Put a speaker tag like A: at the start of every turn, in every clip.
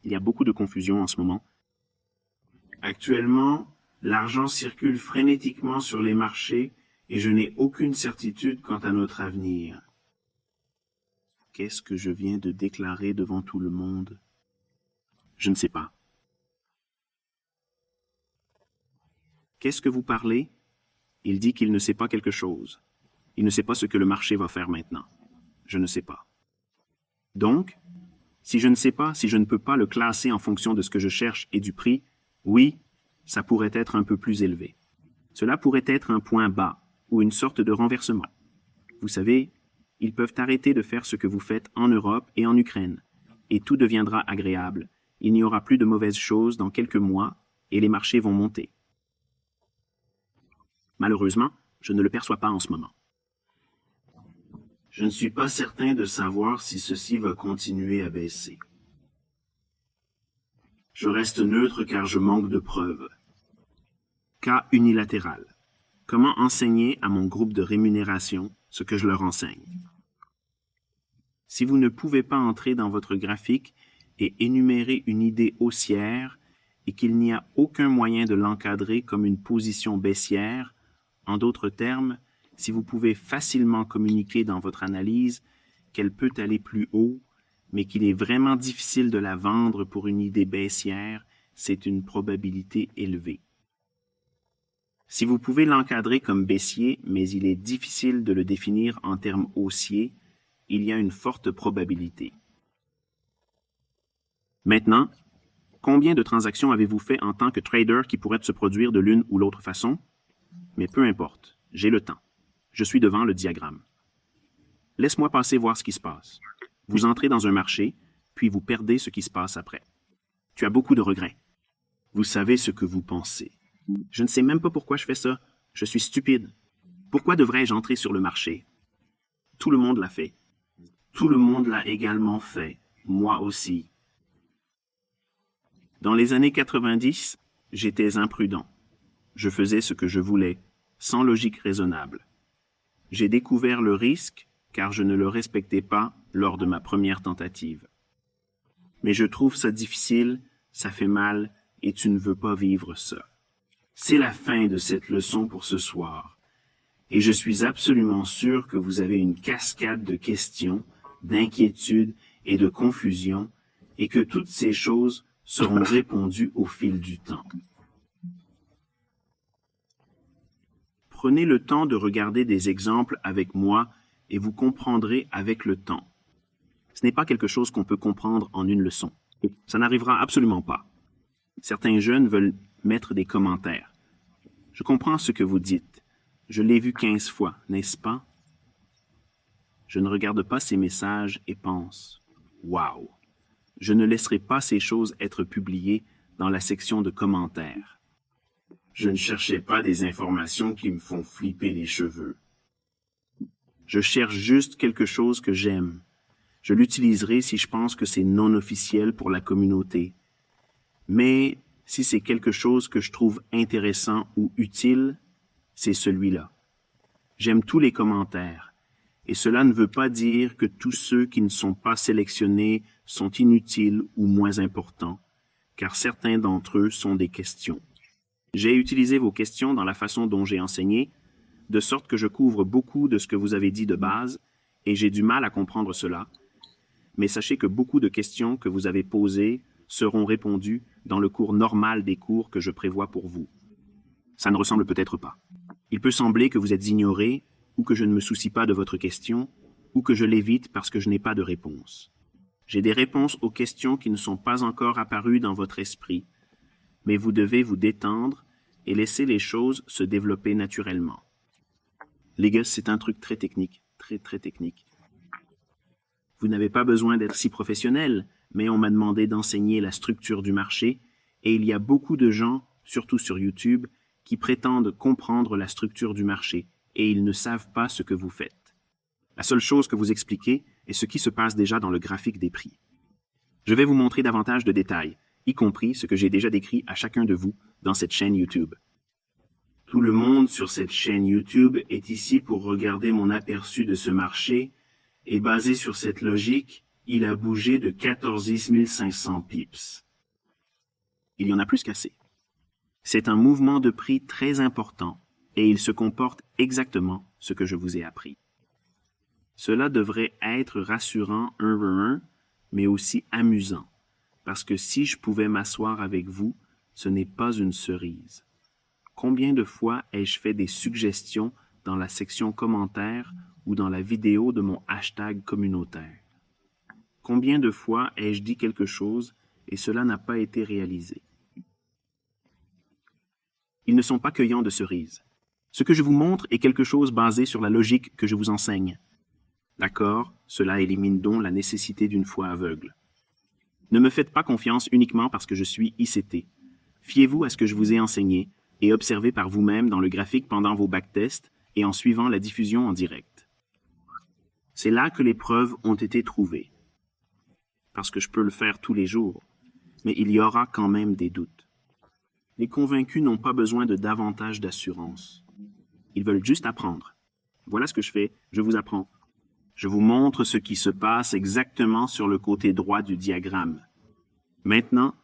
A: Il y a beaucoup de confusion en ce moment. Actuellement, l'argent circule frénétiquement sur les marchés et je n'ai aucune certitude quant à notre avenir. Qu'est-ce que je viens de déclarer devant tout le monde? Je ne sais pas. Qu'est-ce que vous parlez? Il dit qu'il ne sait pas quelque chose. Il ne sait pas ce que le marché va faire maintenant. Je ne sais pas. Donc, si je ne sais pas, si je ne peux pas le classer en fonction de ce que je cherche et du prix, oui, ça pourrait être un peu plus élevé. Cela pourrait être un point bas ou une sorte de renversement. Vous savez, ils peuvent arrêter de faire ce que vous faites en Europe et en Ukraine, et tout deviendra agréable. Il n'y aura plus de mauvaises choses dans quelques mois et les marchés vont monter. Malheureusement, je ne le perçois pas en ce moment. Je ne suis pas certain de savoir si ceci va continuer à baisser. Je reste neutre car je manque de preuves. Cas unilatéral. Comment enseigner à mon groupe de rémunération ce que je leur enseigne? Si vous ne pouvez pas entrer dans votre graphique et énumérer une idée haussière et qu'il n'y a aucun moyen de l'encadrer comme une position baissière, en d'autres termes, si vous pouvez facilement communiquer dans votre analyse qu'elle peut aller plus haut, mais qu'il est vraiment difficile de la vendre pour une idée baissière, c'est une probabilité élevée. Si vous pouvez l'encadrer comme baissier, mais il est difficile de le définir en termes haussiers, il y a une forte probabilité. Maintenant, combien de transactions avez-vous fait en tant que trader qui pourraient se produire de l'une ou l'autre façon? Mais peu importe, j'ai le temps. Je suis devant le diagramme. Laisse-moi passer voir ce qui se passe. Vous entrez dans un marché, puis vous perdez ce qui se passe après. Tu as beaucoup de regrets. Vous savez ce que vous pensez. Je ne sais même pas pourquoi je fais ça. Je suis stupide. Pourquoi devrais-je entrer sur le marché? Tout le monde l'a fait. Tout le monde l'a également fait. Moi aussi. Dans les années 90, j'étais imprudent. Je faisais ce que je voulais, sans logique raisonnable. J'ai découvert le risque car je ne le respectais pas lors de ma première tentative. Mais je trouve ça difficile, ça fait mal et tu ne veux pas vivre ça. C'est la fin de cette leçon pour ce soir. Et je suis absolument sûr que vous avez une cascade de questions, d'inquiétudes et de confusion et que toutes ces choses seront répondues au fil du temps. Prenez le temps de regarder des exemples avec moi et vous comprendrez avec le temps. Ce n'est pas quelque chose qu'on peut comprendre en une leçon. Ça n'arrivera absolument pas. Certains jeunes veulent mettre des commentaires. Je comprends ce que vous dites. Je l'ai vu 15 fois, n'est-ce pas? Je ne regarde pas ces messages et pense « Wow! » Je ne laisserai pas ces choses être publiées dans la section de commentaires. Je ne cherchais pas des informations qui me font flipper les cheveux. Je cherche juste quelque chose que j'aime. Je l'utiliserai si je pense que c'est non officiel pour la communauté. Mais si c'est quelque chose que je trouve intéressant ou utile, c'est celui-là. J'aime tous les commentaires. Et cela ne veut pas dire que tous ceux qui ne sont pas sélectionnés sont inutiles ou moins importants, car certains d'entre eux sont des questions. J'ai utilisé vos questions dans la façon dont j'ai enseigné, de sorte que je couvre beaucoup de ce que vous avez dit de base, et j'ai du mal à comprendre cela. Mais sachez que beaucoup de questions que vous avez posées seront répondues dans le cours normal des cours que je prévois pour vous. Ça ne ressemble peut-être pas. Il peut sembler que vous êtes ignoré, ou que je ne me soucie pas de votre question, ou que je l'évite parce que je n'ai pas de réponse. J'ai des réponses aux questions qui ne sont pas encore apparues dans votre esprit, mais vous devez vous détendre et laisser les choses se développer naturellement. Les gars, c'est un truc très technique, très technique. Vous n'avez pas besoin d'être si professionnel, mais on m'a demandé d'enseigner la structure du marché, et il y a beaucoup de gens, surtout sur YouTube, qui prétendent comprendre la structure du marché, et ils ne savent pas ce que vous faites. La seule chose que vous expliquez est ce qui se passe déjà dans le graphique des prix. Je vais vous montrer davantage de détails, y compris ce que j'ai déjà décrit à chacun de vous dans cette chaîne YouTube. Tout le monde sur cette chaîne YouTube est ici pour regarder mon aperçu de ce marché, et basé sur cette logique, il a bougé de 14 500 pips. Il y en a plus qu'assez. C'est un mouvement de prix très important et il se comporte exactement ce que je vous ai appris. Cela devrait être rassurant mais aussi amusant, parce que si je pouvais m'asseoir avec vous, ce n'est pas une cerise. Combien de fois ai-je fait des suggestions dans la section commentaires ou dans la vidéo de mon hashtag communautaire? Combien de fois ai-je dit quelque chose et cela n'a pas été réalisé? Ils ne sont pas cueillants de cerises. Ce que je vous montre est quelque chose basé sur la logique que je vous enseigne. D'accord, cela élimine donc la nécessité d'une foi aveugle. Ne me faites pas confiance uniquement parce que je suis ICT. Fiez-vous à ce que je vous ai enseigné et observez par vous-même dans le graphique pendant vos backtests et en suivant la diffusion en direct. C'est là que les preuves ont été trouvées. Parce que je peux le faire tous les jours, mais il y aura quand même des doutes. Les convaincus n'ont pas besoin de davantage d'assurance. Ils veulent juste apprendre. Voilà ce que je fais, je vous apprends. Je vous montre ce qui se passe exactement sur le côté droit du diagramme. Maintenant,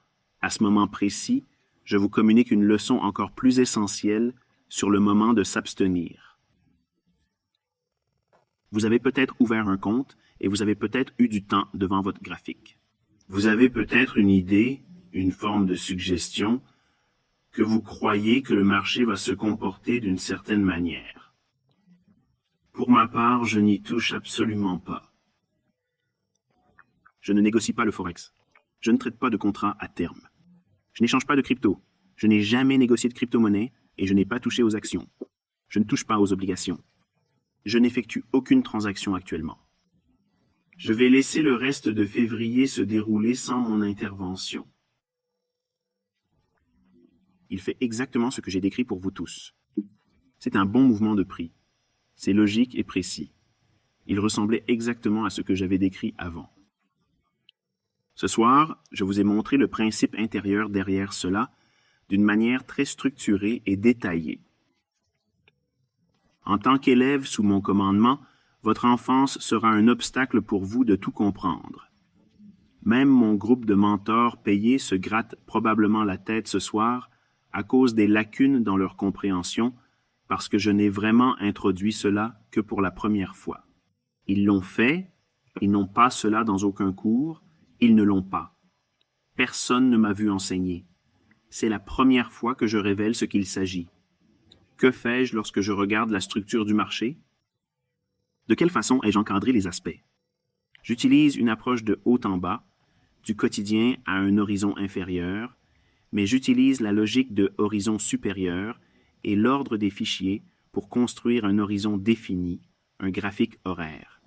A: à ce moment précis, je vous communique une leçon encore plus essentielle sur le moment de s'abstenir. Vous avez peut-être ouvert un compte et vous avez peut-être eu du temps devant votre graphique. Vous avez peut-être une idée, une forme de suggestion, que vous croyez que le marché va se comporter d'une certaine manière. Pour ma part, je n'y touche absolument pas. Je ne négocie pas le Forex. Je ne traite pas de contrats à terme. Je n'échange pas de crypto. Je n'ai jamais négocié de crypto-monnaie et je n'ai pas touché aux actions. Je ne touche pas aux obligations. Je n'effectue aucune transaction actuellement. Je vais laisser le reste de février se dérouler sans mon intervention. Il fait exactement ce que j'ai décrit pour vous tous. C'est un bon mouvement de prix. C'est logique et précis. Il ressemblait exactement à ce que j'avais décrit avant. Ce soir, je vous ai montré le principe intérieur derrière cela d'une manière très structurée et détaillée. En tant qu'élève sous mon commandement, votre enfance sera un obstacle pour vous de tout comprendre. Même mon groupe de mentors payés se gratte probablement la tête ce soir à cause des lacunes dans leur compréhension, parce que je n'ai vraiment introduit cela que pour la première fois. Ils l'ont fait, ils n'ont pas cela dans aucun cours, ils ne l'ont pas. Personne ne m'a vu enseigner. C'est la première fois que je révèle ce qu'il s'agit. Que fais-je lorsque je regarde la structure du marché? De quelle façon ai-je encadré les aspects? J'utilise une approche de haut en bas, du quotidien à un horizon inférieur, mais j'utilise la logique de horizon supérieur et l'ordre des fichiers pour construire un horizon défini, un graphique horaire.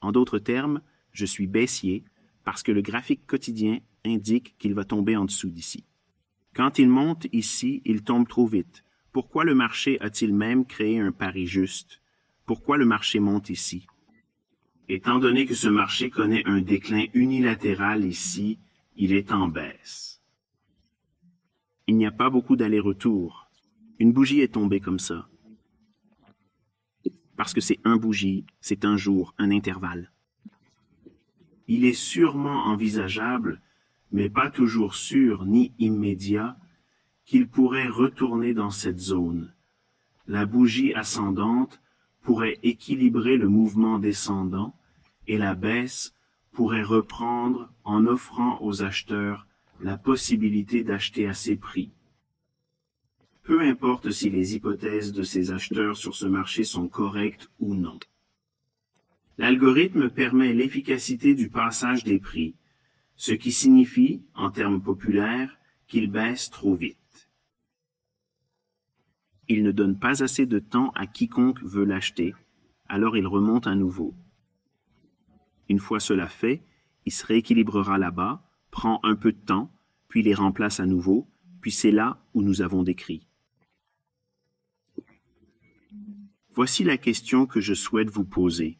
A: En d'autres termes, je suis baissier parce que le graphique quotidien indique qu'il va tomber en dessous d'ici. Quand il monte ici, il tombe trop vite. Pourquoi le marché a-t-il même créé un pari juste? Pourquoi le marché monte ici? Étant donné que ce marché connaît un déclin unilatéral ici, il est en baisse. Il n'y a pas beaucoup d'aller-retour. Une bougie est tombée comme ça. Parce que c'est un bougie, c'est un jour, un intervalle. Il est sûrement envisageable, mais pas toujours sûr ni immédiat, qu'il pourrait retourner dans cette zone. La bougie ascendante pourrait équilibrer le mouvement descendant et la baisse pourrait reprendre en offrant aux acheteurs la possibilité d'acheter à ces prix. Peu importe si les hypothèses de ces acheteurs sur ce marché sont correctes ou non. L'algorithme permet l'efficacité du passage des prix, ce qui signifie, en termes populaires, qu'il baisse trop vite. Il ne donne pas assez de temps à quiconque veut l'acheter, alors il remonte à nouveau. Une fois cela fait, il se rééquilibrera là-bas, prend un peu de temps, puis les remplace à nouveau, puis c'est là où nous avons décrit. Voici la question que je souhaite vous poser.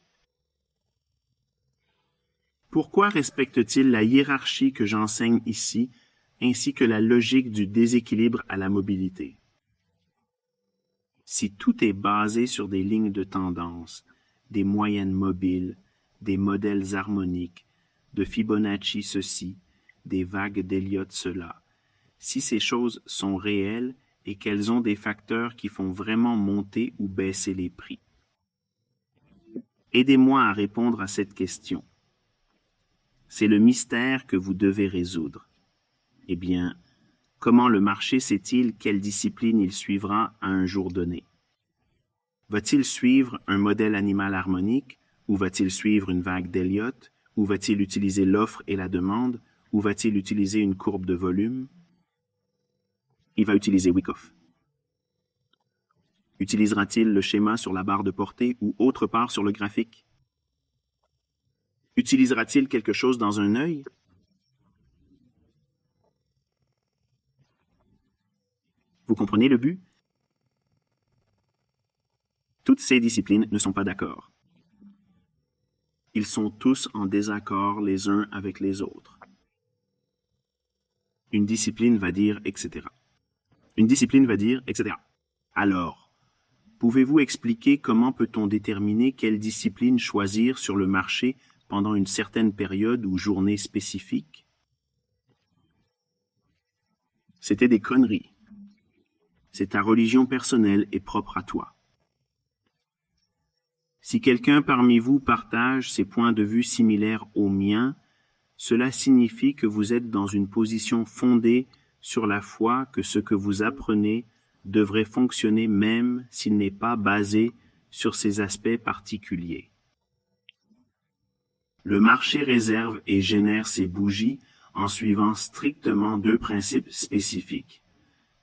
A: Pourquoi respecte-t-il la hiérarchie que j'enseigne ici, ainsi que la logique du déséquilibre à la mobilité? Si tout est basé sur des lignes de tendance, des moyennes mobiles, des modèles harmoniques, des modèles de Fibonacci ceci, des vagues d'Elliott cela. Si ces choses sont réelles et qu'elles ont des facteurs qui font vraiment monter ou baisser les prix. Aidez-moi à répondre à cette question. C'est le mystère que vous devez résoudre. Eh bien, comment le marché sait-il quelle discipline il suivra à un jour donné? Va-t-il suivre un modèle animal harmonique ou va-t-il suivre une vague d'Elliott ou va-t-il utiliser l'offre et la demande ou va-t-il utiliser une courbe de volume? Il va utiliser Wyckoff. Utilisera-t-il le schéma sur la barre de portée ou autre part sur le graphique? Utilisera-t-il quelque chose dans un œil? Vous comprenez le but? Toutes ces disciplines ne sont pas d'accord. Ils sont tous en désaccord les uns avec les autres. Une discipline va dire etc. Une discipline va dire etc. Alors, pouvez-vous expliquer comment peut-on déterminer quelle discipline choisir sur le marché pendant une certaine période ou journée spécifique? C'était des conneries. C'est ta religion personnelle et propre à toi. Si quelqu'un parmi vous partage ses points de vue similaires aux miens, cela signifie que vous êtes dans une position fondée sur la foi que ce que vous apprenez devrait fonctionner même s'il n'est pas basé sur ces aspects particuliers. Le marché réserve et génère ses bougies en suivant strictement deux principes spécifiques.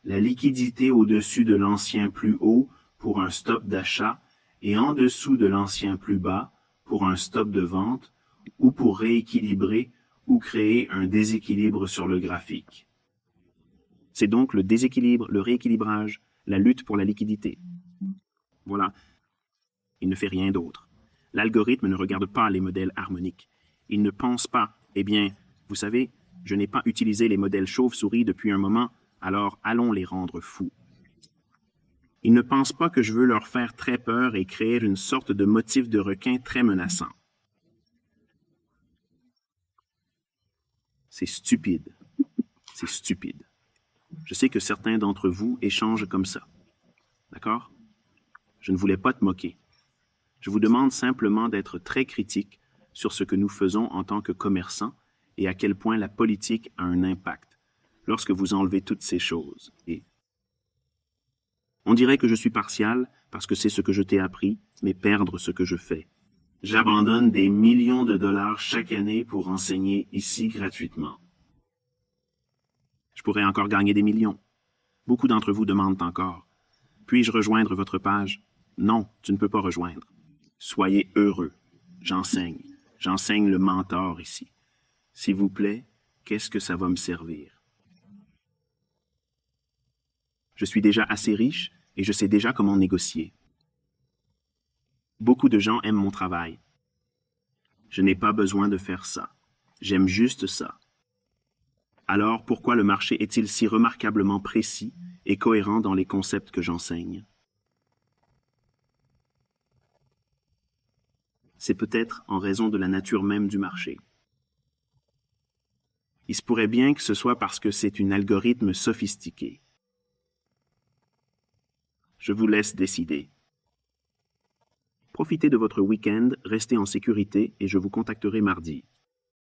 A: La liquidité au-dessus de l'ancien plus haut pour un stop d'achat et en dessous de l'ancien plus bas pour un stop de vente ou pour rééquilibrer ou créer un déséquilibre sur le graphique. C'est donc le déséquilibre, le rééquilibrage, la lutte pour la liquidité. Voilà. Il ne fait rien d'autre. L'algorithme ne regarde pas les modèles harmoniques. Il ne pense pas, eh bien, vous savez, je n'ai pas utilisé les modèles chauve-souris depuis un moment, alors allons les rendre fous. Ils ne pensent pas que je veux leur faire très peur et créer une sorte de motif de requin très menaçant. C'est stupide. C'est stupide. Je sais que certains d'entre vous échangent comme ça. D'accord? Je ne voulais pas te moquer. Je vous demande simplement d'être très critique sur ce que nous faisons en tant que commerçants et à quel point la politique a un impact lorsque vous enlevez toutes ces choses. Et on dirait que je suis partial parce que c'est ce que je t'ai appris, mais perdre ce que je fais. J'abandonne des millions de dollars chaque année pour enseigner ici gratuitement. Je pourrais encore gagner des millions. Beaucoup d'entre vous demandent encore. Puis-je rejoindre votre page? Non, tu ne peux pas rejoindre. Soyez heureux. J'enseigne. J'enseigne le mentor ici. S'il vous plaît, qu'est-ce que ça va me servir? Je suis déjà assez riche et je sais déjà comment négocier. Beaucoup de gens aiment mon travail. Je n'ai pas besoin de faire ça. J'aime juste ça. Alors, pourquoi le marché est-il si remarquablement précis et cohérent dans les concepts que j'enseigne? C'est peut-être en raison de la nature même du marché. Il se pourrait bien que ce soit parce que c'est un algorithme sophistiqué. Je vous laisse décider. Profitez de votre week-end, restez en sécurité et je vous contacterai mardi.